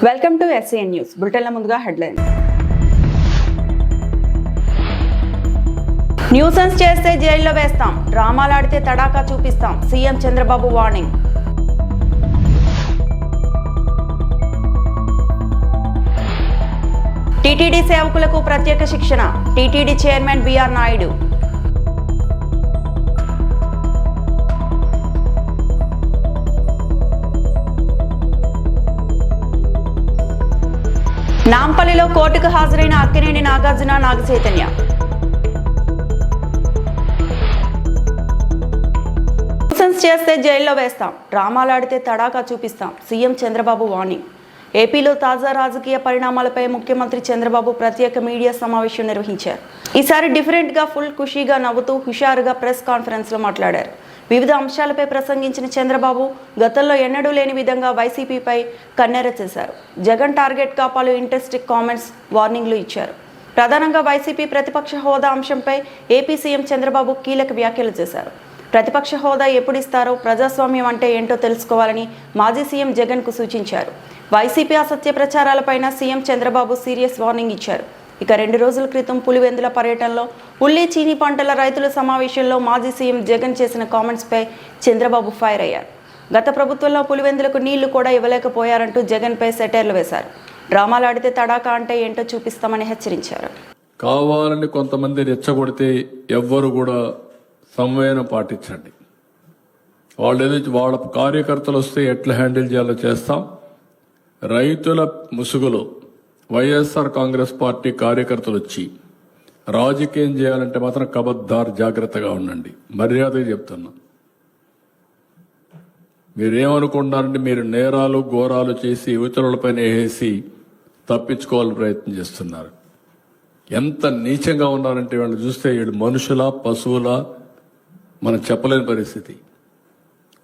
Welcome to SAN news బులెటిన్ల ముందుగా headline. Nuisance చేస్తే జైల్లో వేస్తాం, డ్రామాలాడితే తడాకా చూపిస్తాం, సీఎం చంద్రబాబు వార్నింగ్. టీటీడీ సేవకులకు ప్రత్యేక శిక్షణ, టీటీడీ చైర్మన్ బిఆర్ నాయుడు. నాంపల్లిలో కోర్టుకు హాజరైన అక్కినేని నాగార్జున, నాగచైతన్య. న్యూసెన్స్ చేస్తే జైల్లో వేస్తాం, డ్రామాలాడితే తడాకా చూపిస్తాం, సీఎం చంద్రబాబు వార్నింగ్. ఏపీలో తాజా రాజకీయ పరిణామాలపై ముఖ్యమంత్రి చంద్రబాబు ప్రత్యేక మీడియా సమావేశం నిర్వహించారు. ఈసారి డిఫరెంట్గా ఫుల్ ఖుషీగా నవ్వుతూ హుషారుగా ప్రెస్ కాన్ఫరెన్స్లో మాట్లాడారు. వివిధ అంశాలపై ప్రసంగించిన చంద్రబాబు గతంలో ఎన్నడూ లేని విధంగా వైసీపీపై కన్నెర చేశారు. జగన్ టార్గెట్గా పలు ఇంట్రెస్టింగ్ కామెంట్స్, వార్నింగ్లు ఇచ్చారు. ప్రధానంగా వైసీపీ ప్రతిపక్ష హోదా అంశంపై ఏపీ సీఎం చంద్రబాబు కీలక వ్యాఖ్యలు చేశారు. ప్రతిపక్ష హోదా ఎప్పుడు ఇస్తారో, ప్రజాస్వామ్యం అంటే ఏంటో తెలుసుకోవాలని మాజీ సీఎం జగన్కు సూచించారు. వైసీపీ అసత్య ప్రచారాలపైన సీఎం చంద్రబాబు సీరియస్ వార్నింగ్ ఇచ్చారు. ఇక 2 రోజుల క్రితం పులివెందుల పర్యటనలో ఉల్లి, చీనీ పంటల రైతుల సమావేశంలో మాజీ సీఎం జగన్ చేసిన కామెంట్స్పై చంద్రబాబు ఫైర్ అయ్యారు. గత ప్రభుత్వంలో పులివెందులకు నీళ్లు కూడా ఇవ్వలేకపోయారంటూ జగన్పై సెటైర్లు వేశారు. డ్రామాలాడితే తడాకా అంటే ఏంటో చూపిస్తామని హెచ్చరించారు. కావాలని కొంతమంది రెచ్చగొడితే ఎవ్వరు కూడా సంవేదన పాటించండి. వాళ్ళ కార్యకర్తలు వస్తే ఎట్లా హ్యాండిల్ చేయాలో చేస్తాం. రైతుల ముసుగులో వైఎస్ఆర్ కాంగ్రెస్ పార్టీ కార్యకర్తలు వచ్చి రాజకీయం చేయాలంటే మాత్రం కబద్దార్, జాగ్రత్తగా ఉండండి. మర్యాదగా చెప్తున్నా. మీరేమనుకుంటారంటే మీరు నేరాలు ఘోరాలు చేసి యువతులపైన వేసి తప్పించుకోవాలని ప్రయత్నం చేస్తున్నారు. ఎంత నీచంగా ఉన్నారంటే వాళ్ళు చూస్తే వీళ్ళు మనుషుల పశువుల మనం చెప్పలేని పరిస్థితి.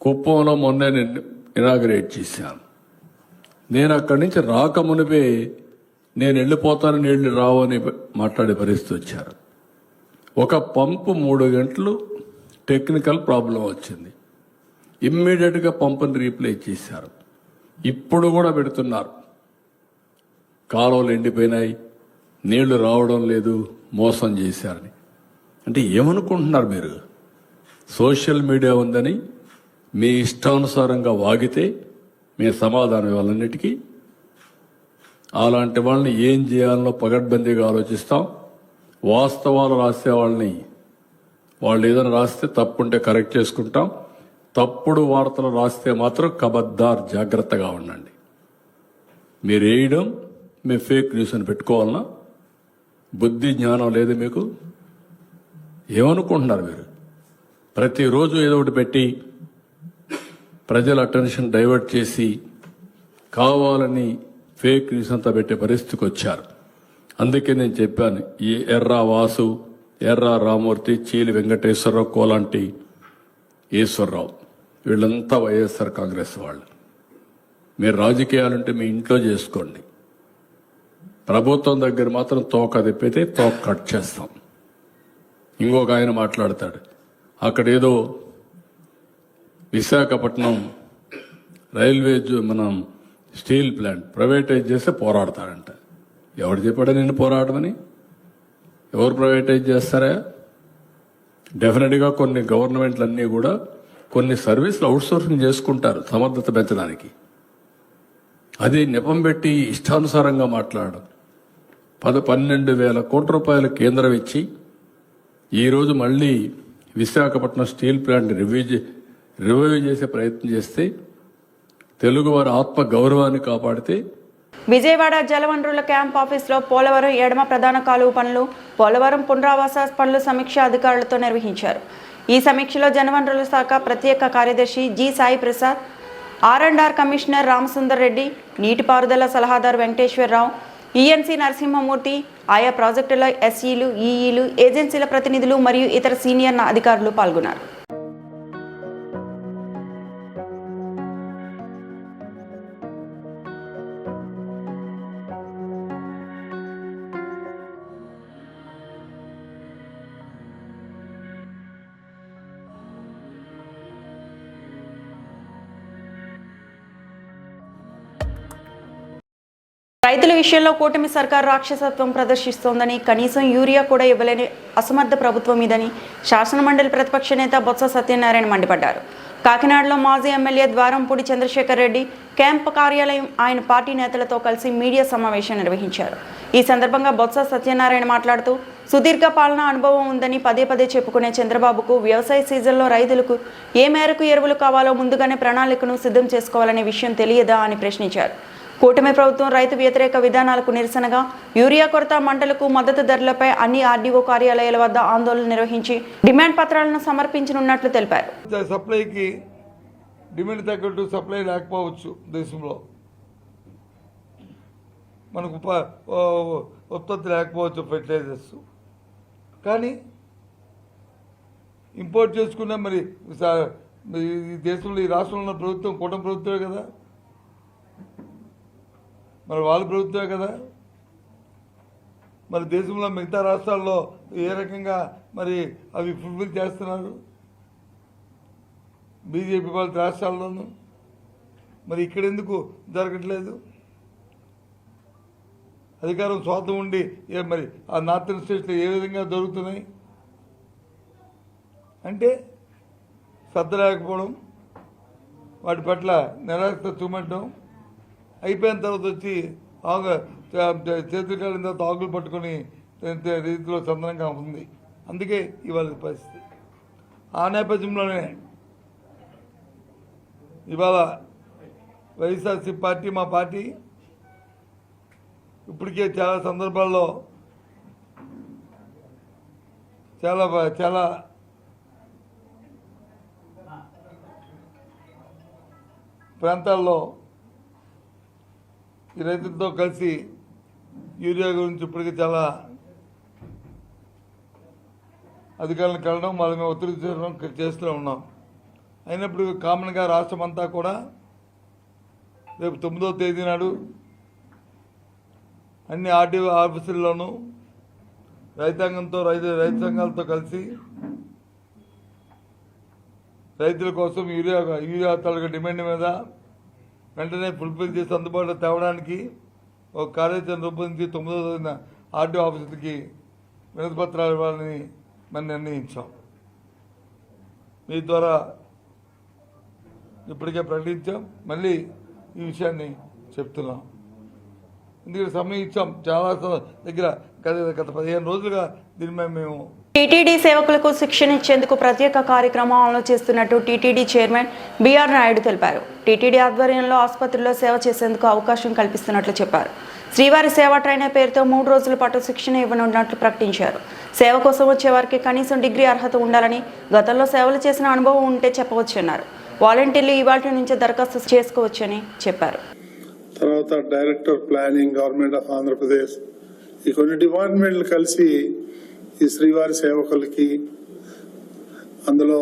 కుప్పంలో మొన్నే నేను ఇనాగరేట్ చేశాను. నేను అక్కడి నుంచి రాకమునిపే నేను వెళ్ళిపోతాను, నీళ్లు రావు అని మాట్లాడే పరిస్థితి వచ్చారు. ఒక పంపు 3 గంటలు టెక్నికల్ ప్రాబ్లం వచ్చింది. ఇమ్మీడియట్గా పంపుని రీప్లేస్ చేశారు. ఇప్పుడు కూడా పెడుతున్నారు. కాలువలు ఎండిపోయినాయి, నీళ్లు రావడం లేదు, మోసం చేశారని. అంటే ఏమనుకుంటున్నారు మీరు? సోషల్ మీడియా ఉందని మీ ఇష్టానుసారంగా వాగితే మీ సమాధానం ఇవ్వాలన్నిటికీ. అలాంటి వాళ్ళని ఏం చేయాలనో పగడ్బందీగా ఆలోచిస్తాం. వాస్తవాలు రాసే వాళ్ళని వాళ్ళు ఏదైనా రాస్తే తప్పుంటే కరెక్ట్ చేసుకుంటాం. తప్పుడు వార్తలు రాస్తే మాత్రం కబద్దార్, జాగ్రత్తగా ఉండండి. మీరు వేయడం మీ ఫేక్ న్యూస్ అని పెట్టుకోవాలన్నా బుద్ధి జ్ఞానం లేదు మీకు? ఏమనుకుంటున్నారు మీరు? ప్రతిరోజు ఏదో ఒకటి పెట్టి ప్రజల అటెన్షన్ డైవర్ట్ చేసి కావాలని ఫేక్ న్యూస్ అంతా పెట్టే పరిస్థితికి వచ్చారు. అందుకే నేను చెప్పాను, ఈ ఎర్రా వాసు, ఎర్రా రామూర్తి, చీలి వెంకటేశ్వరరావు, కోలాంటి ఈశ్వరరావు వీళ్ళంతా వైఎస్ఆర్ కాంగ్రెస్ వాళ్ళు. మీరు రాజకీయాలుంటే మీ ఇంట్లో చేసుకోండి. ప్రభుత్వం దగ్గర మాత్రం తోక తిప్పితే తోక కట్ చేస్తాం. ఇంకొక ఆయన మాట్లాడతాడు, అక్కడేదో విశాఖపట్నం రైల్వే మనం స్టీల్ ప్లాంట్ ప్రైవేటైజ్ చేస్తే పోరాడతాడంట. ఎవరు చెప్పాడా నిన్ను పోరాడమని? ఎవరు ప్రైవేటైజ్ చేస్తారా? డెఫినెట్గా కొన్ని గవర్నమెంట్లన్నీ కూడా కొన్ని సర్వీసులు అవుట్సోర్సింగ్ చేసుకుంటారు సమర్థత పెంచడానికి. అది నెపం పెట్టి ఇష్టానుసారంగా మాట్లాడడం. 12,000 కోట్ల రూపాయల కేంద్రం ఇచ్చి ఈరోజు మళ్ళీ విశాఖపట్నం స్టీల్ ప్లాంట్ రివైవ్ చేసే ప్రయత్నం చేస్తే తెలుగు వారి ఆత్మ గౌరవాన్ని కాపాడితే. విజయవాడ జలవనరుల క్యాంప్ ఆఫీసులో పోలవరం ఎడమ ప్రధాన కాలువ పనులు, పోలవరం పునరావాస పనులు సమీక్ష అధికారులతో నిర్వహించారు. ఈ సమీక్షలో జలవనరుల శాఖ ప్రత్యేక కార్యదర్శి G Sai Prasad, R&R commissioner Ramasundar Reddy, నీటిపారుదల సలహాదారు వెంకటేశ్వరరావు, ఈఎన్సీ నరసింహమూర్తి, ఆయా ప్రాజెక్టుల ఎస్ఈలు, ఈఈలు, ఏజెన్సీల ప్రతినిధులు మరియు ఇతర సీనియర్ అధికారులు పాల్గొన్నారు. రైతుల విషయంలో కూటమి సర్కార్ రాక్షసత్వం ప్రదర్శిస్తోందని, కనీసం యూరియా కూడా ఇవ్వలేని అసమర్థ ప్రభుత్వం ఇదని శాసనమండలి ప్రతిపక్ష నేత బొత్స సత్యనారాయణ మండిపడ్డారు. కాకినాడలో మాజీ ఎమ్మెల్యే ద్వారంపూడి చంద్రశేఖర్ రెడ్డి క్యాంప్ కార్యాలయం ఆయన పార్టీ నేతలతో కలిసి మీడియా సమావేశం నిర్వహించారు. ఈ సందర్భంగా బొత్స సత్యనారాయణ మాట్లాడుతూ, సుదీర్ఘ పాలనా అనుభవం ఉందని పదే పదే చెప్పుకునే చంద్రబాబుకు వ్యవసాయ సీజన్లో రైతులకు ఏ మేరకు ఎరువులు కావాలో ముందుగానే ప్రణాళికను సిద్ధం చేసుకోవాలనే విషయం తెలియదా అని ప్రశ్నించారు. కూటమి ప్రభుత్వం రైతు వ్యతిరేక విధానాలకు నిరసనగా యూరియా కొరత, మంటలకు మద్దతు ధరలపై అన్ని ఆర్డీఓ కార్యాలయాల వద్ద ఆందోళన నిర్వహించి డిమాండ్ పత్రాలను సమర్పించనున్నట్లు తెలిపారు. సప్లైకి డిమాండ్ తగ్గట్టు సప్లై లేకపోవచ్చు, దేశంలో మనకు ఉత్పత్తి లేకపోవచ్చు ఫెర్టిలైజర్స్, కానీ ఇంపోర్ట్ చేసుకున్నా మరి ఈ దేశంలో ఈ రాష్ట్రంలో ఉన్న ప్రభుత్వం కూటమి ప్రభుత్వమే కదా, మరి వాళ్ళ ప్రభుత్వమే కదా. మరి దేశంలో మిగతా రాష్ట్రాల్లో ఏ రకంగా మరి అవి ఫుల్ఫిల్ చేస్తున్నారు బీజేపీ వాళ్ళ రాష్ట్రాల్లోనూ, మరి ఇక్కడ ఎందుకు జరగట్లేదు? అధికారం స్వార్థం ఉండి మరి ఆ నార్థన్ స్టేట్స్లో ఏ విధంగా దొరుకుతున్నాయి అంటే శ్రద్ధ లేకపోవడం, వాటి పట్ల నిరాశ చూపెట్టడం, అయిపోయిన తర్వాత వచ్చి చేతులు కాలిన తర్వాత ఆకులు పట్టుకొని రీతిలో చందనంగా ఉంది. అందుకే ఇవాళ పరిస్థితి. ఆ నేపథ్యంలోనే ఇవాళ వైఎస్ఆర్సీపీ పార్టీ, మా పార్టీ ఇప్పటికే చాలా సందర్భాల్లో చాలా ప్రాంతాల్లో ఈ రైతులతో కలిసి యూరియా గురించి ఇప్పటికీ చాలా అధికారులను కలవడం, వాళ్ళ మీద ఒత్తిడి చేయడం చేస్తూ ఉన్నాం. అయినప్పుడు కామన్గా రాష్ట్రం అంతా కూడా రేపు 9వ తేదీ నాడు అన్ని ఆర్డీఓ ఆఫీసుల్లోనూ రైతాంగంతో రైతు సంఘాలతో కలిసి రైతుల కోసం యూరియా తాలూకా డిమాండ్ మీద వెంటనే ఫుల్ఫిల్ చేసి అందుబాటులో తేవడానికి ఒక కార్యాచరణ రూపొందించి 9వ తేదీన ఆర్డీఓ ఆఫీసులకి వినతి పత్రాలు ఇవ్వాలని మనం నిర్ణయించాం. మీ ద్వారా ఇప్పటికే ప్రకటించాం, మళ్ళీ ఈ విషయాన్ని చెప్తున్నాం. ఎందుకంటే సమయం ఇచ్చాం చాలా దగ్గర, గత 15 రోజులుగా దీని మీద మేము టీటీడీ సేవకులకు శిక్షణ ఇచ్చేందుకు ప్రత్యేక కార్యక్రమం అమలు చేస్తున్నట్టు టీటీడీ చైర్మన్ బీఆర్ నాయుడు తెలిపారు. టీటీడీ ఆధ్వర్యంలో ఆసుపత్రిలో సేవ చేసేందుకు అవకాశం కల్పిస్తున్నట్లు చెప్పారు. శ్రీవారి సేవా ట్రైనర్ పేరుతో 3 రోజుల పాటు శిక్షణ ఇవ్వనున్నట్లు ప్రకటించారు. సేవ కోసం వచ్చే వారికి కనీసం డిగ్రీ అర్హత ఉండాలని, గతంలో సేవలు చేసిన అనుభవం ఉంటే చెప్పవచ్చన్నారు. వాలంటీర్లు ఇవాళ నుంచి దరఖాస్తు చేసుకోవచ్చని చెప్పారు. తర్వాత director planning, government of Andhra Pradesh, ఈ కొన్ని డిపార్ట్మెంట్లు కలిసి ఈ శ్రీవారి సేవకులకి, అందులో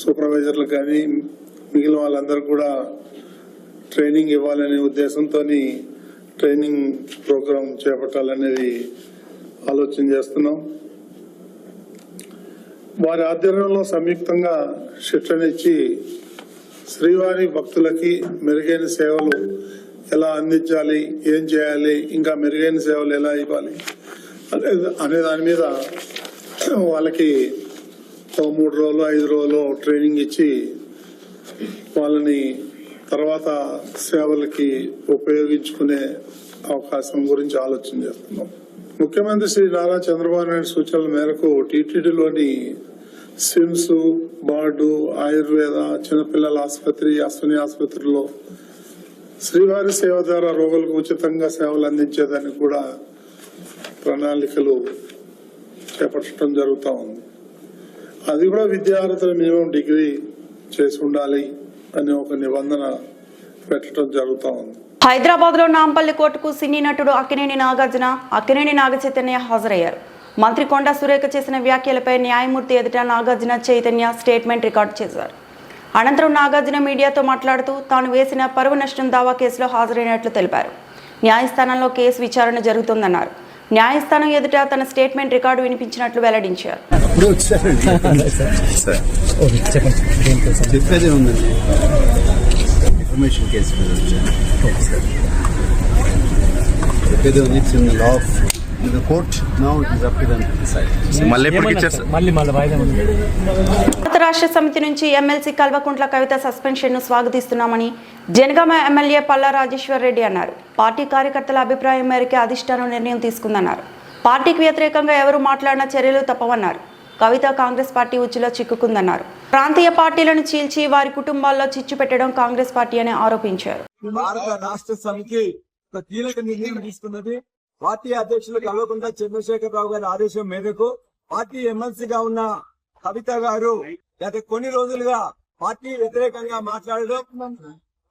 సూపర్వైజర్లకు కానీ మిగిలిన వాళ్ళందరూ కూడా ట్రైనింగ్ ఇవ్వాలనే ఉద్దేశంతో ట్రైనింగ్ ప్రోగ్రాం చేపట్టాలనేది ఆలోచన చేస్తున్నాం. వారి ఆధ్వర్యంలో సంయుక్తంగా శిక్షణ ఇచ్చి శ్రీవారి భక్తులకి మెరుగైన సేవలు ఎలా అందించాలి, ఏం చేయాలి, ఇంకా మెరుగైన సేవలు ఎలా ఇవ్వాలి అనే దాని మీద వాళ్ళకి 3 రోజులు 5 రోజులు ట్రైనింగ్ ఇచ్చి వాళ్ళని తర్వాత సేవలకి ఉపయోగించుకునే అవకాశం గురించి ఆలోచన చేస్తున్నాం. ముఖ్యమంత్రి శ్రీ నారా చంద్రబాబు నాయుడు సూచనల మేరకు టీటీడీలోని సిమ్స్, బార్డు, ఆయుర్వేద, చిన్నపిల్లల ఆసుపత్రి, అశ్విని ఆసుపత్రిలో శ్రీవారి సేవ ద్వారా రోగులకు ఉచితంగా సేవలు అందించేదానికి కూడా ప్రణాళికలు చేపట్టడం జరుగుతూ ఉంది. అది కూడా విద్యార్థులు మినిమం డిగ్రీ చేసి ఉండాలి అనే ఒక నిబంధన పెట్టడం జరుగుతూ ఉంది. హైదరాబాద్ లో నాంపల్లి కోర్టుకు సినీ నటుడు అక్కినేని నాగార్జున, అక్కినేని నాగచైతన్య హాజరయ్యారు. మంత్రి కొండా సురేఖ చేసిన వ్యాఖ్యలపై న్యాయమూర్తి ఎదుట నాగార్జున, చైతన్య స్టేట్మెంట్ రికార్డు చేశారు. అనంతరం నాగార్జున మీడియాతో మాట్లాడుతూ తాను వేసిన పరువు నష్టం దావా కేసులో హాజరైనట్లు తెలిపారు. న్యాయస్థానంలో కేసు విచారణ జరుగుతుందన్నారు. న్యాయస్థానం ఎదుట తన స్టేట్మెంట్ రికార్డు వినిపించినట్లు వెల్లడించారు. whether it's in the law, in the court. Now it is up to them to decide. మళ్ళీ ఎప్పటికి ఇచ్చారు సార్? భారత రాష్ట్ర సమితి నుంచి ఎమ్మెల్సీ కల్వకుంట్ల కవిత సస్పెన్షన్ను స్వాగతిస్తున్నామని జనగామ ఎమ్మెల్యే పల్లా రాజేశ్వర్ రెడ్డి అన్నారు. పార్టీ కార్యకర్తల అభిప్రాయం మేరకు అధిష్టానం నిర్ణయం తీసుకుందన్నారు. పార్టీకి వ్యతిరేకంగా ఎవరు మాట్లాడినా చర్యలు తప్పవన్నారు. కవిత కాంగ్రెస్ పార్టీ ఉచ్చులో చిక్కుకుందన్నారు. ప్రాంతీయ పార్టీలను చీల్చి వారి కుటుంబాల్లో చిచ్చు పెట్టడం కాంగ్రెస్ పార్టీ అని ఆరోపించారు. భారత రాష్ట్ర సమితి ఒక కీలక నిర్ణయం తీసుకున్నది. పార్టీ అధ్యక్షులు కల్వకుంట్ల చంద్రశేఖరరావు గారి ఆదేశం మేరకు పార్టీ ఎమ్మెల్సీగా ఉన్న కవిత గారు గత కొన్ని రోజులుగా పార్టీ వ్యతిరేకంగా మాట్లాడడం,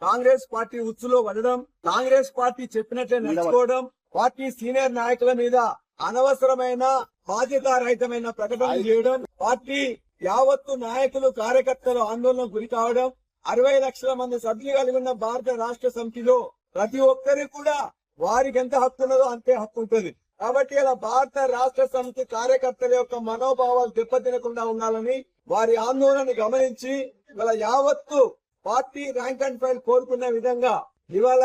కాంగ్రెస్ పార్టీ ఉచ్చులో పడడం, కాంగ్రెస్ పార్టీ చెప్పినట్లే నడుచుకోవడం, పార్టీ సీనియర్ నాయకుల మీద అనవసరమైన బాధ్యతారహితమైన ప్రకటనలు చేయడం, పార్టీ యావత్తు నాయకులు కార్యకర్తలు ఆందోళనకు గురి కావడం, 60 లక్షల మంది సభ్యులు కలిగి ఉన్న భారత రాష్ట్ర సమితిలో ప్రతి ఒక్కరికి కూడా వారికి ఎంత హక్కు ఉన్నదో అంతే హక్కు ఉంటుంది. కాబట్టి ఇలా భారత రాష్ట్ర సమితి కార్యకర్తల యొక్క మనోభావాలు దెబ్బతినకుండా ఉండాలని వారి ఆందోళనని గమనించి ఇవాళ యావత్తు పార్టీ ర్యాంక్ అండ్ ఫైల్ కోరుకున్న విధంగా ఇవాళ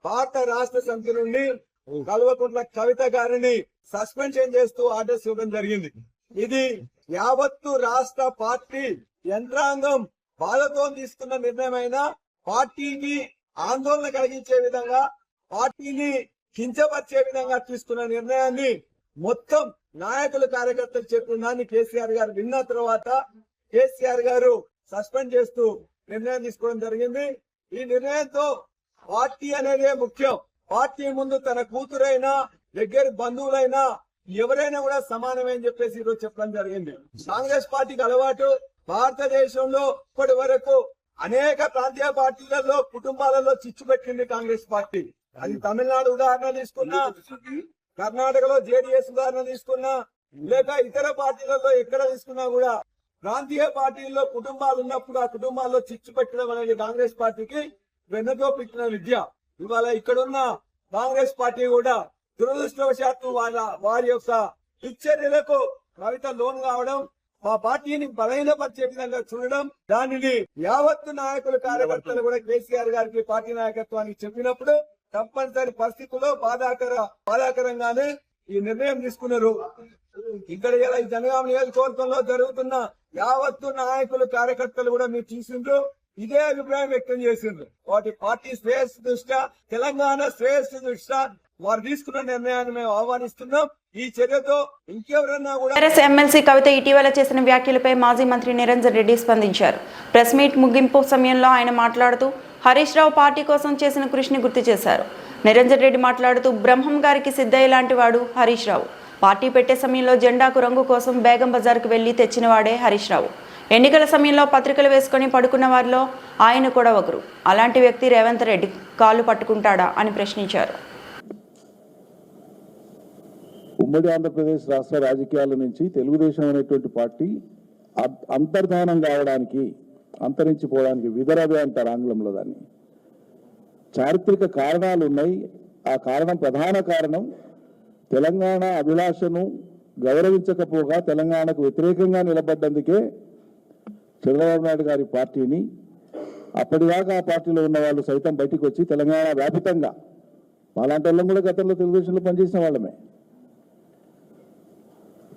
భారత రాష్ట్ర సమితి నుండి కల్వకుంట్ల కవిత గారిని సస్పెన్షన్ చేస్తూ ఆర్డర్స్ ఇవ్వడం జరిగింది. ఇది యావత్తు రాష్ట్ర పార్టీ యంత్రాంగం బాధతో తీసుకున్న నిర్ణయమైన పార్టీకి ఆందోళన కలిగించే విధంగా, పార్టీని కించపరిచే విధంగా తీసుకున్న నిర్ణయాన్ని మొత్తం నాయకులు కార్యకర్తలు చెప్పిన కేసీఆర్ గారు విన్న తర్వాత కేసీఆర్ గారు సస్పెండ్ చేస్తూ నిర్ణయం తీసుకోవడం జరిగింది. ఈ నిర్ణయంతో పార్టీ అనేదే ముఖ్యం. పార్టీ ముందు తన కూతురైనా దగ్గర బంధువులైనా ఎవరైనా కూడా సమానమే అని చెప్పేసి ఈరోజు చెప్పడం జరిగింది. కాంగ్రెస్ పార్టీకి అలవాటు భారతదేశంలో ఇప్పటి వరకు అనేక ప్రాంతీయ పార్టీలలో కుటుంబాలలో చిచ్చు పెట్టింది కాంగ్రెస్ పార్టీ. అది తమిళనాడు ఉదాహరణ తీసుకున్నా, కర్ణాటకలో జేడీఎస్ ఉదాహరణ తీసుకున్నా, లేక ఇతర పార్టీలలో ఎక్కడ తీసుకున్నా కూడా ప్రాంతీయ పార్టీల్లో కుటుంబాలు ఉన్నప్పుడు ఆ కుటుంబాల్లో చిచ్చు పెట్టడం అనేది కాంగ్రెస్ పార్టీకి వెన్నతో పెట్టిన విద్య. ఇవాళ ఇక్కడున్న కాంగ్రెస్ పార్టీ కూడా దురదృష్టవశాత్తు వారి యొక్క దుశ్చర్యలకు కవిత లోన్ కావడం, మా పార్టీని బలహీనపరిచే విధంగా చూడడం, దానిని యావత్తు నాయకులు కార్యకర్తలు కూడా కేసీఆర్ గారికి పార్టీ నాయకత్వానికి చెప్పినప్పుడు తప్పనిసరి పరిస్థితుల్లో బాధాకరంగానే ఈ నిర్ణయం తీసుకున్నారు. ఇక్కడ ఇలా ఈ జనగామ నియోజకవర్గంలో జరుగుతున్న యావత్తు నాయకులు కార్యకర్తలు కూడా మీరు చూసిండ్రు, ఇదే అభిప్రాయం వ్యక్తం చేసిండ్రు. వాటి పార్టీ శ్రేయస్సు దృష్ట్యా, తెలంగాణ శ్రేయస్సు దృష్ట్యా వారు తీసుకున్న నిర్ణయాన్ని మేము ఆహ్వానిస్తున్నాం. ఈ చర్యతో ఇంకెవరన్నా కూడా టీఆర్ఎస్ ఎమ్మెల్సీ కవిత ఇటీవల చేసిన వ్యాఖ్యలపై మాజీ మంత్రి నిరంజన్ రెడ్డి స్పందించారు. ప్రెస్ మీట్ ముగింపు సమయంలో ఆయన మాట్లాడుతూ హరీష్ రావు పార్టీ కోసం చేసిన కృషిని గుర్తు చేశారు. నిరంజన్ రెడ్డి మాట్లాడుతూ బ్రహ్మం గారికి సిద్ధయ్య లాంటి వాడు హరీష్ రావు. పార్టీ పెట్టే సమయంలో జెండాకు రంగు కోసం బేగం బజార్కు వెళ్లి తెచ్చినవాడే హరీష్ రావు. ఎన్నికల సమయంలో పత్రికలు వేసుకుని పడుకున్న వారిలో ఆయన కూడా ఒకరు. అలాంటి వ్యక్తి రేవంత్ రెడ్డి కాళ్ళు పట్టుకుంటాడా అని ప్రశ్నించారు. ఉమ్మడి ఆంధ్రప్రదేశ్ రాష్ట్ర రాజకీయాల నుంచి తెలుగుదేశం అనేటువంటి పార్టీ అంతర్ధానం కావడానికి, అంతరించిపోవడానికి విదరవే అంటారు ఆంగ్లంలో దాన్ని. చారిత్రక కారణాలు ఉన్నాయి. ఆ కారణం, ప్రధాన కారణం తెలంగాణ అభిలాషను గౌరవించకపోగా తెలంగాణకు వ్యతిరేకంగా నిలబడ్డందుకే చంద్రబాబు నాయుడు గారి పార్టీని, అప్పటిదాకా ఆ పార్టీలో ఉన్న వాళ్ళు సైతం బయటికి వచ్చి తెలంగాణ వ్యాపితంగా, అలాంటి వాళ్ళం కూడా గతంలో తెలుగుదేశంలో పనిచేసిన వాళ్ళమే,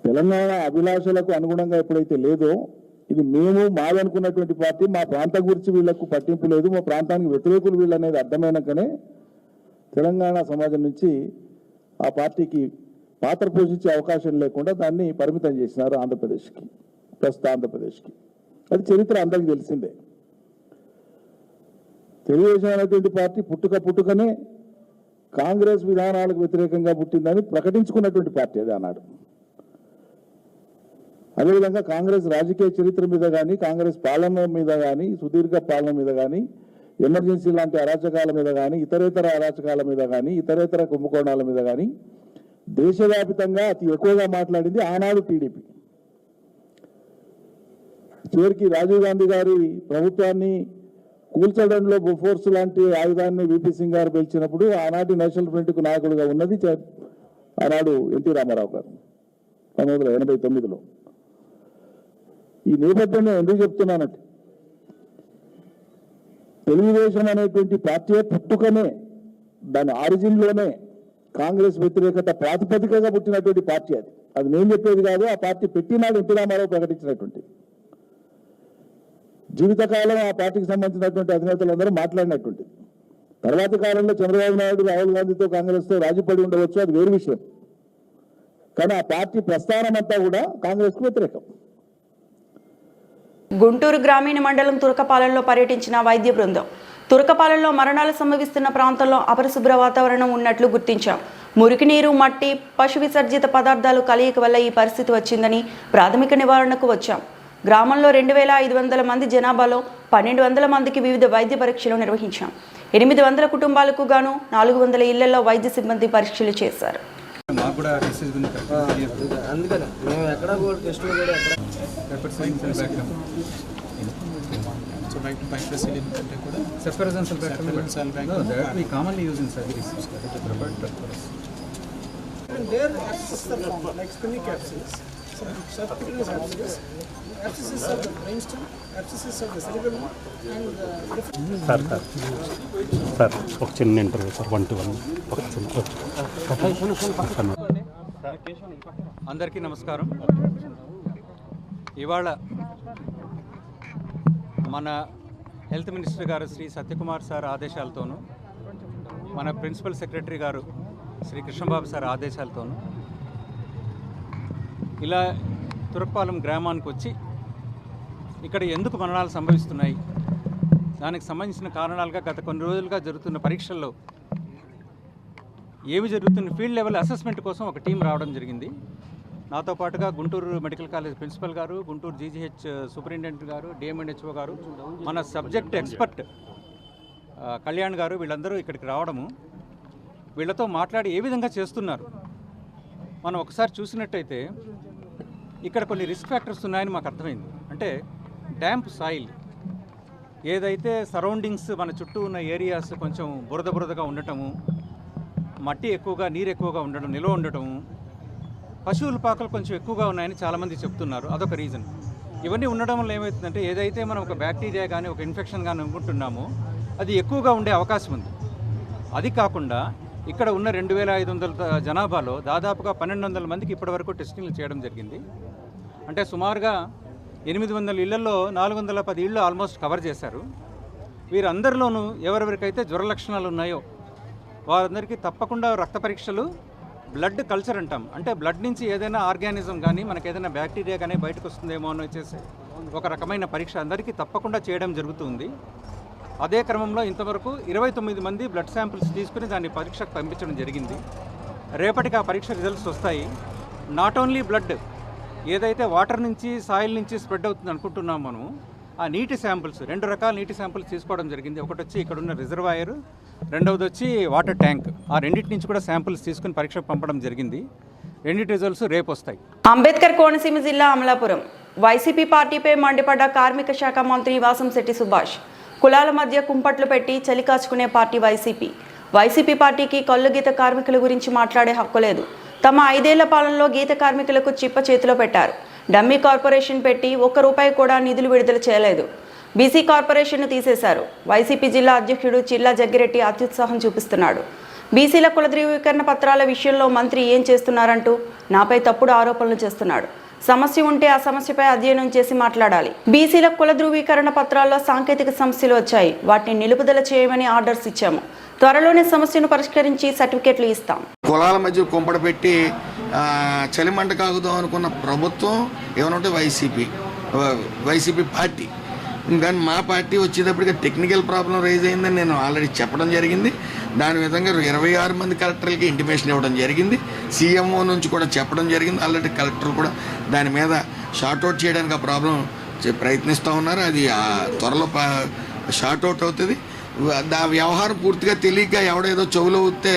తెలంగాణ అభిలాషలకు అనుగుణంగా ఎప్పుడైతే లేదో, ఇది మేము మాదనుకున్నటువంటి పార్టీ, మా ప్రాంతం గురించి వీళ్లకు పట్టింపు లేదు, మా ప్రాంతానికి వ్యతిరేకులు వీళ్ళు అనేది అర్థమైనాకనే తెలంగాణ సమాజం నుంచి ఆ పార్టీకి పాత్ర పోషించే అవకాశం లేకుండా దాన్ని పరిమితం చేసినారు ఆంధ్రప్రదేశ్కి, ప్రస్తుత ఆంధ్రప్రదేశ్కి. అది చరిత్ర అందరికీ తెలిసిందే. తెలుగుదేశం అనేటువంటి పార్టీ పుట్టుకనే కాంగ్రెస్ విధానాలకు వ్యతిరేకంగా పుట్టిందని ప్రకటించుకున్నటువంటి పార్టీ అది ఆనాడు. అదేవిధంగా కాంగ్రెస్ రాజకీయ చరిత్ర మీద కానీ, కాంగ్రెస్ పాలన మీద కానీ, సుదీర్ఘ పాలన మీద కానీ, ఎమర్జెన్సీ లాంటి అరాచకాల మీద కానీ, ఇతరేతర అరాచకాల మీద కానీ, ఇతరేతర కుంభకోణాల మీద కానీ దేశవ్యాప్తంగా అతి ఎక్కువగా మాట్లాడింది ఆనాడు టీడీపీ. చివరికి రాజీవ్ గాంధీ గారి ప్రభుత్వాన్ని కూల్చడంలో బొఫోర్స్ లాంటి ఆయుధాన్ని విపి సింగ్ గారు పిలిచినప్పుడు ఆనాటి నేషనల్ ఫ్రంట్కు నాయకుడిగా ఉన్నది ఆనాడు ఎన్టీ రామారావు గారు 1989లో. ఈ నేపథ్యంలో ఎందుకు చెప్తున్నానంటే, తెలుగుదేశం అనేటువంటి పార్టీ పుట్టుకనే, దాని ఆరిజిన్లోనే కాంగ్రెస్ వ్యతిరేకత ప్రాతిపదికగా పుట్టినటువంటి పార్టీ అది. అది నేను చెప్పేది కాదు, ఆ పార్టీ పెట్టినాడు ఎన్టీ రామారావు ప్రకటించినటువంటి. జీవితకాలం ఆ పార్టీకి సంబంధించినటువంటి అధినేతలందరూ మాట్లాడినటువంటి. తర్వాతి కాలంలో చంద్రబాబు నాయుడు రాహుల్ గాంధీతో కాంగ్రెస్తో రాజీపడి ఉండవచ్చు, అది వేరు విషయం. కానీ ఆ పార్టీ ప్రస్థానం అంతా కూడా కాంగ్రెస్కు వ్యతిరేకం. గుంటూరు గ్రామీణ మండలం తురకపాలెంలో పర్యటించిన వైద్య బృందం. తురకపాలెంలో మరణాలు సంభవిస్తున్న ప్రాంతంలో అపరిశుభ్ర వాతావరణం ఉన్నట్లు గుర్తించాం. మురికి నీరు, మట్టి, పశు విసర్జిత పదార్థాలు కలయిక వల్ల ఈ పరిస్థితి వచ్చిందని ప్రాథమిక నివారణకు వచ్చాం. గ్రామంలో 2500 మంది జనాభాలో 1200 మందికి వివిధ వైద్య పరీక్షలు నిర్వహించాం. 800 కుటుంబాలకు గాను 400 ఇళ్లలో వైద్య సిబ్బంది పరీక్షలు చేశారు. సార్ ఒక చిన్న ఇంటర్వ్యూ సార్ 1 to 1 ఒక చిన్న. అందరికీ నమస్కారం. ఇవాళ మన హెల్త్ మినిస్టర్ గారు శ్రీ సత్యకుమార్ సార్ ఆదేశాలతోనూ, మన ప్రిన్సిపల్ సెక్రటరీ గారు శ్రీ కృష్ణబాబు సార్ ఆదేశాలతోనూ ఇలా తురకపాలెం గ్రామానికి వచ్చి ఇక్కడ ఎందుకు మరణాలు సంభవిస్తున్నాయి, దానికి సంబంధించిన కారణాలుగా గత కొన్ని రోజులుగా జరుగుతున్న పరీక్షల్లో ఏమి జరుగుతున్న ఫీల్డ్ లెవెల్ అసెస్మెంట్ కోసం ఒక టీం రావడం జరిగింది. నాతో పాటుగా గుంటూరు మెడికల్ కాలేజ్ ప్రిన్సిపల్ గారు, గుంటూరు జీజీహెచ్ సూపరింటెండెంట్ గారు, డిఎంఎన్హెచ్ఓ గారు, మన సబ్జెక్ట్ ఎక్స్పర్ట్ కళ్యాణ్ గారు, వీళ్ళందరూ ఇక్కడికి రావడము, వీళ్ళతో మాట్లాడి ఏ విధంగా చేస్తున్నారు మనం ఒకసారి చూసినట్టయితే ఇక్కడ కొన్ని రిస్క్ ఫ్యాక్టర్స్ ఉన్నాయని మాకు అర్థమైంది. అంటే డ్యాంప్ సాయిల్, ఏదైతే సరౌండింగ్స్ మన చుట్టూ ఉన్న ఏరియాస్ కొంచెం బురదగా ఉండటము, మట్టి ఎక్కువగా, నీరు ఎక్కువగా ఉండడం, నిల్వ ఉండటము, పశువుల పాకలు కొంచెం ఎక్కువగా ఉన్నాయని చాలామంది చెప్తున్నారు. అదొక రీజన్. ఇవన్నీ ఉండడం వల్ల ఏమవుతుందంటే ఏదైతే మనం ఒక బ్యాక్టీరియా కానీ ఒక ఇన్ఫెక్షన్ కానీ అనుకుంటున్నామో అది ఎక్కువగా ఉండే అవకాశం ఉంది. అది కాకుండా ఇక్కడ ఉన్న 2500 జనాభాలో దాదాపుగా 1200 మందికి ఇప్పటివరకు టెస్టింగ్లు చేయడం జరిగింది. అంటే సుమారుగా 800 ఇళ్లలో 410 ఇళ్ళు ఆల్మోస్ట్ కవర్ చేశారు. వీరందరిలోనూ ఎవరెవరికైతే జ్వర లక్షణాలు ఉన్నాయో వారందరికీ తప్పకుండా రక్త పరీక్షలు, బ్లడ్ కల్చర్ అంటాం, అంటే బ్లడ్ నుంచి ఏదైనా ఆర్గానిజం కానీ మనకి ఏదైనా బ్యాక్టీరియా కానీ బయటకు వస్తుందేమో అని వచ్చేసి ఒక రకమైన పరీక్ష అందరికీ తప్పకుండా చేయడం జరుగుతుంది. అదే క్రమంలో ఇంతవరకు 29 మంది బ్లడ్ శాంపిల్స్ తీసుకుని దాన్ని పరీక్షకు పంపించడం జరిగింది. రేపటికి ఆ పరీక్ష రిజల్ట్స్ వస్తాయి. నాట్ ఓన్లీ బ్లడ్, ఏదైతే వాటర్ నుంచి, సాయిల్ నుంచి స్ప్రెడ్ అవుతుంది అనుకుంటున్నాం మనం, ఆ నీటి శాంపిల్స్, 2 రకాల నీటి శాంపిల్స్ తీసుకోవడం జరిగింది. ఒకటి వచ్చి ఇక్కడ ఉన్న రిజర్వాయర్, రెండవది వచ్చి వాటర్ ట్యాంక్. ఆ రెండింటి నుంచి కూడా శాంపిల్స్ తీసుకుని పరీక్షకు పంపడం జరిగింది. రెండింటి రిజల్ట్స్ రేపు వస్తాయి. అంబేద్కర్ కోనసీమ జిల్లా అమలాపురం. వైసీపీ పార్టీపై మండిపడ్డ కార్మిక శాఖ మంత్రి వాసంశెట్టి సుభాష్. కులాల మధ్య కుంపట్లు పెట్టి చలికాచుకునే పార్టీ వైసీపీ. వైసీపీ పార్టీకి కళ్ళు గీత కార్మికుల గురించి మాట్లాడే హక్కు లేదు. తమ 5 ఏళ్ల పాలనలో గీత కార్మికులకు చిప్ప చేతిలో పెట్టారు. డమ్మీ కార్పొరేషన్ పెట్టి ₹1 కూడా నిధులు విడుదల చేయలేదు. బీసీ కార్పొరేషన్ను తీసేశారు. వైసీపీ జిల్లా అధ్యక్షుడు చిల్లా జగ్గిరెడ్డి అత్యుత్సాహం చూపిస్తున్నాడు. బీసీల కుల ధృవీకరణ పత్రాల విషయంలో మంత్రి ఏం చేస్తున్నారంటూ నాపై తప్పుడు ఆరోపణలు చేస్తున్నాడు. సమస్య ఉంటే ఆ సమస్యపై అధ్యయనం చేసి మాట్లాడాలి. బీసీల కుల ధృవీకరణ పత్రాల్లో సాంకేతిక సమస్యలు వచ్చాయి, వాటిని నిలుపుదల చేయమని ఆర్డర్స్ ఇచ్చాము. త్వరలోనే సమస్యను పరిష్కరించి సర్టిఫికెట్లు ఇస్తాం. కులాల మధ్య కుంపడ పెట్టి చలిమంట కాగుదాం అనుకున్న ప్రభుత్వం ఏమనంటే వైసీపీ పార్టీ. కానీ మా పార్టీ వచ్చేటప్పటికి టెక్నికల్ ప్రాబ్లం రైజ్ అయిందని నేను ఆల్రెడీ చెప్పడం జరిగింది. దాని విధంగా 26 మంది కలెక్టర్లకి ఇంటిమేషన్ ఇవ్వడం జరిగింది. సీఎంఓ నుంచి కూడా చెప్పడం జరిగింది. ఆల్రెడీ కలెక్టర్ కూడా దాని మీద షార్ట్అవుట్ చేయడానికి ఆ ప్రాబ్లం ప్రయత్నిస్తూ ఉన్నారు. అది త్వరలో షార్ట్అవుట్ అవుతుంది. ఆ వ్యవహారం పూర్తిగా తెలియక ఎవడేదో చెవులో ఊస్తే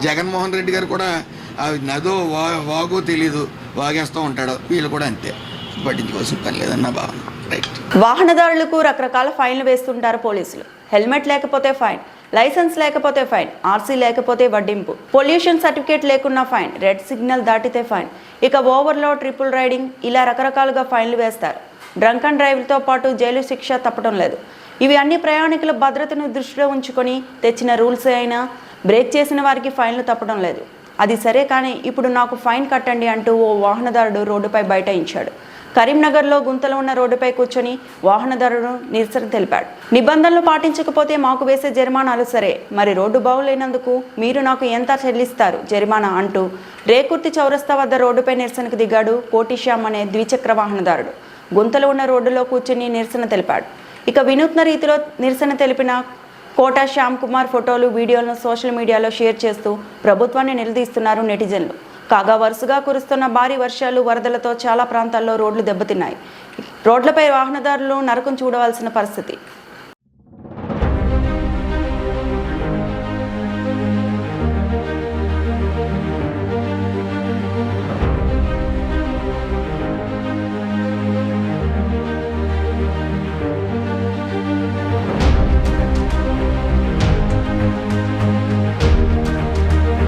జగన్మోహన్ రెడ్డి గారు కూడా నదో వాగో తెలీదు వాగేస్తూ ఉంటాడు. వీళ్ళు కూడా అంతే, పట్టించుకోవాల్సిన పని లేదన్న భావన. రైట్. వాహనదారులకు రకరకాల ఫైన్లు వేస్తుంటారు పోలీసులు. హెల్మెట్ లేకపోతే ఫైన్, లైసెన్స్ లేకపోతే ఫైన్, ఆర్సీ లేకపోతే వడ్డింపు, పొల్యూషన్ సర్టిఫికేట్ లేకున్నా ఫైన్, రెడ్ సిగ్నల్ దాటితే ఫైన్, ఇక ఓవర్లోడ్, ట్రిపుల్ రైడింగ్, ఇలా రకరకాలుగా ఫైన్లు వేస్తారు. డ్రంక్ అండ్ డ్రైవ్తో పాటు జైలు శిక్ష తప్పడం లేదు. ఇవి అన్ని ప్రయాణికుల భద్రతను దృష్టిలో ఉంచుకొని తెచ్చిన రూల్సే అయినా బ్రేక్ చేసిన వారికి ఫైన్లు తప్పడం లేదు. అది సరే కానీ ఇప్పుడు నాకు ఫైన్ కట్టండి అంటూ ఓ వాహనదారుడు రోడ్డుపై బైఠాయించాడు. కరీంనగర్లో గుంతలో ఉన్న రోడ్డుపై కూర్చొని వాహనదారుడు నిరసన తెలిపాడు. నిబంధనలు పాటించకపోతే మాకు వేసే జరిమానాలు సరే, మరి రోడ్డు బాగులేనందుకు మీరు నాకు ఎంత చెల్లిస్తారు జరిమానా అంటూ రేకుర్తి చౌరస్తా వద్ద రోడ్డుపై నిరసనకు దిగాడు కోటిశ్యామ్ అనే ద్విచక్ర వాహనదారుడు. గుంతలో ఉన్న రోడ్డులో కూర్చుని నిరసన తెలిపాడు. ఇక వినూత్న రీతిలో నిరసన తెలిపిన కోటా శ్యామ్ కుమార్ ఫోటోలు, వీడియోలను సోషల్ మీడియాలో షేర్ చేస్తూ ప్రభుత్వాన్ని నిలదీస్తున్నారు నెటిజన్లు. కాగా వరుసగా కురుస్తున్న భారీ వర్షాలు, వరదలతో చాలా ప్రాంతాల్లో రోడ్లు దెబ్బతిన్నాయి. రోడ్లపై వాహనదారులు నరకం చూడవలసిన పరిస్థితి.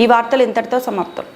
ఈ వార్తలు ఇంతటితో సమాప్తం.